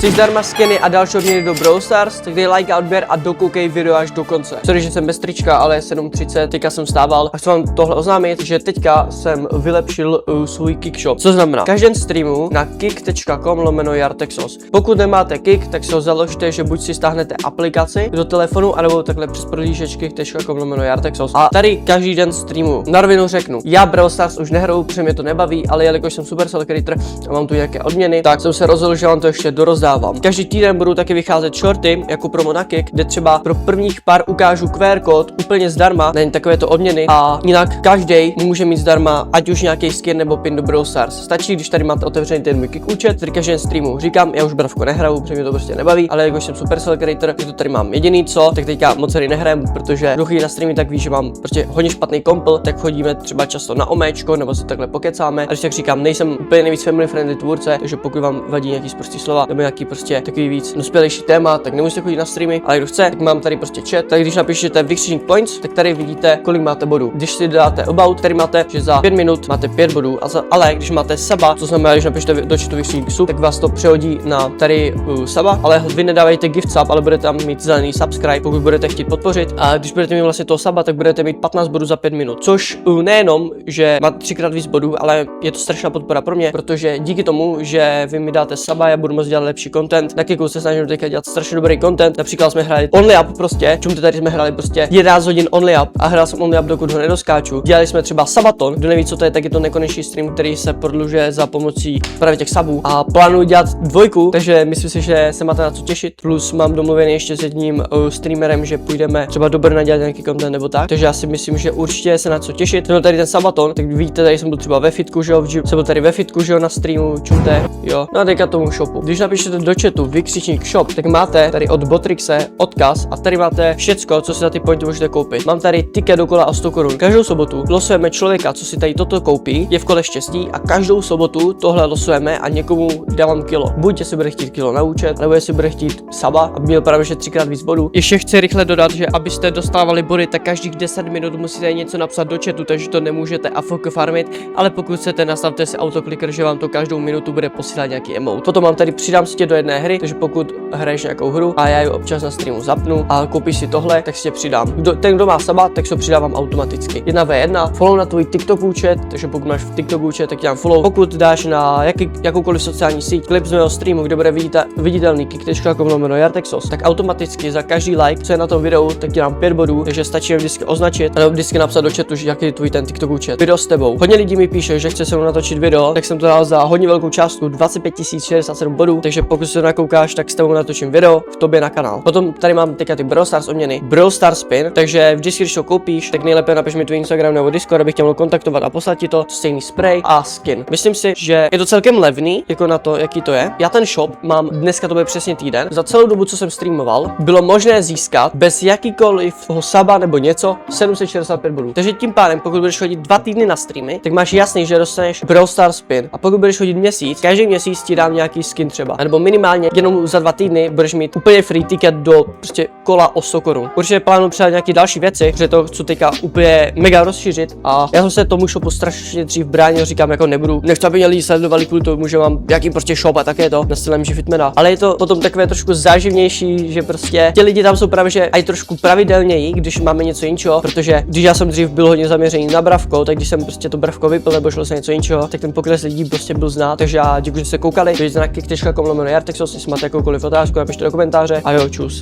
Chceš zdarma skiny a další odměny do Brawl Stars? Tak dej like a odběr a dokoukej video až do konce. Sorry, že jsem bez trička, ale je 7:30, teďka jsem stával a chci vám tohle oznámit, že teďka jsem vylepšil svůj Kick shop. Co znamená? Každý den streamu na kick.com/jartexos. Pokud nemáte Kick, tak si ho založte, že buď si stáhnete aplikaci do telefonu, anebo takhle přes prohlížeč kick.com/jartexos. A tady každý den streamu. Na rovinu řeknu, já Brawl Stars už nehraju, protože mě to nebaví, ale jelikož jsem Supercell creator a mám tu nějaké odměny, tak jsem se rozhodl, že vám to ještě dorozdávám. Každý týden budou taky vycházet shorty jako promo na Kick, kde třeba pro prvních pár ukážu QR kód úplně zdarma, není takovéto odměny a jinak každý může mít zdarma ať už nějaký skin nebo pin do Brawl Stars. Stačí, když tady máte otevřený ten můj Kick účet, který každý streamu říkám, já už bravko nehraju, protože mě to prostě nebaví, ale jakož jsem Supercell creator, že to tady mám jediný co, tak teďka moc tady nehrajem, protože kdo chodí na streamy, tak ví, že mám prostě hodně špatný kompl, tak chodíme třeba často na omečko nebo si takhle pokecáme. A když tak říkám, nejsem úplně nejvíc family friendly tvůrce, takže pokud vám vadí nějaký sprostý slova nebo nějaký prostě takový víc dospělejší téma, tak nemusíte chodit na streamy, ale kdo chce, tak mám tady prostě chat. Tak když napíšete vykřičník points, tak tady vidíte, kolik máte bodů. Když si dáte about, tady máte, že za 5 minut máte 5 bodů, ale když máte saba, to znamená, když napíšete do chatu vykřičník sub, tak vás to přehodí na tady saba, ale vy nedávejte gift sub, ale budete tam mít zelený subscribe, pokud budete chtít podpořit. A když budete mít vlastně toho saba, tak budete mít 15 bodů za 5 minut. Což nejenom, že máte 3x víc bodů, ale je to strašná podpora pro mě, protože díky tomu, že vy mi dáte saba, já budu moct dělat lepší content. Na Kicku se snažím teďka dělat strašně dobrý content. Například jsme hráli Only Up prostě, čum tady jsme hráli prostě 11 hodin Only Up a hrál jsem Only Up, dokud ho nedoskáču. Dělali jsme třeba sabaton, kdo neví, co to je, tak je to nekonečný stream, který se prodlužuje za pomocí právě těch sabů. A plánuju dělat dvojku, takže myslím si, že se máte na co těšit. Plus mám domluvený ještě s jedním streamerem, že půjdeme třeba do Brna dělat nějaký content nebo tak. Takže já si myslím, že určitě se na co těšit. Byl tady ten sabaton, tak vidíte, tady jsem byl třeba ve fitku, že jo, jsem byl tady ve fitku, že jo, na streamu, čumte, jo. No a teďka tomu shopu. Když napíšete do chatu vykřičník shop, tak máte tady od Botrixe odkaz a tady máte všecko, co si za ty pointy můžete koupit. Mám tady tiket do kola o 100 korun. Každou sobotu losujeme člověka, co si tady toto koupí, je v kole štěstí a každou sobotu tohle losujeme a někomu dávám kilo. Buď jestli bude chtít kilo na účet, nebo jestli bude chtít saba, aby měl právě 3x víc bodů. Ještě chci rychle dodat, že abyste dostávali body, tak každých 10 minut musíte něco napsat do chatu, takže to nemůžete AFK farmit, ale pokud chcete, nastavte si autokliker, že vám to každou minutu bude posílat nějaký emote. Potom mám tady přidám si tě do jedné hry, takže pokud hraješ nějakou hru a já ji občas na streamu zapnu a koupíš si tohle, tak si tě přidám. Ten, kdo má saba, tak se ho přidávám automaticky. 1v1, follow na tvůj TikTok účet, takže pokud máš v TikTok účet, tak dělám follow. Pokud dáš na jakoukoliv sociální síť klip z mého streamu, kde bude viditelný kick.com/jartexos, tak automaticky za každý like, co je na tom videu, tak dělám 5 bodů, takže stačí vždycky označit nebo vždycky napsat do chatu, jaký je tvůj ten TikTok účet. Video s tebou. Hodně lidí mi píše, že chce se mnou natočit video, tak jsem to dal za hodně velkou částku 25 067 bodů, takže pokud se to nakoukáš, tak s tebou natočím video v tobě na kanál. Potom tady mám teďka ty Brawl Stars odměny, Brawl Stars pin, takže vždycky, když to koupíš, tak nejlépe napiš mi tvůj Instagram nebo Discord, abych tě mohl kontaktovat a poslat ti to, stejný spray a skin. Myslím si, že je to celkem levný, jako na to, jaký to je. Já ten shop mám dneska, to bude přesně týden. Za celou dobu, co jsem streamoval, bylo možné získat bez jakýkoliv toho saba nebo něco 765 bodů. Takže tím pádem, pokud budeš chodit 2 týdny na streamy, tak máš jasný, že dostaneš Brawl Stars pin. A pokud budeš chodit měsíc, každý měsíc ti dám nějaký skin třeba. A nebo minimálně jenom za 2 týdny budeš mít úplně free ticket do prostě kola o 100 korun. Určitě plánuju přidat nějaké další věci, protože to chci teďka úplně mega rozšířit a já jsem se tomu shopu strašně dřív bránil, říkám jako nechci, aby mě lidi sledovali kvůli tomu, že mám jaký prostě shop a také to na stylem Fitmana. Ale je to potom takové trošku záživnější, že prostě ti lidi tam jsou právě že aj trošku pravidelněji, když máme něco jiného, protože když já jsem dřív byl hodně zaměřený na bravko, tak když jsem prostě to bravko vypil nebo šlo se něco jiného, tak ten pokles lidí prostě byl znát. Takže já děkuji, že jste koukali. Vidíte na kick.com/jartexos, jestli máte jakoukoliv otázku, napište do komentáře a jo, čus.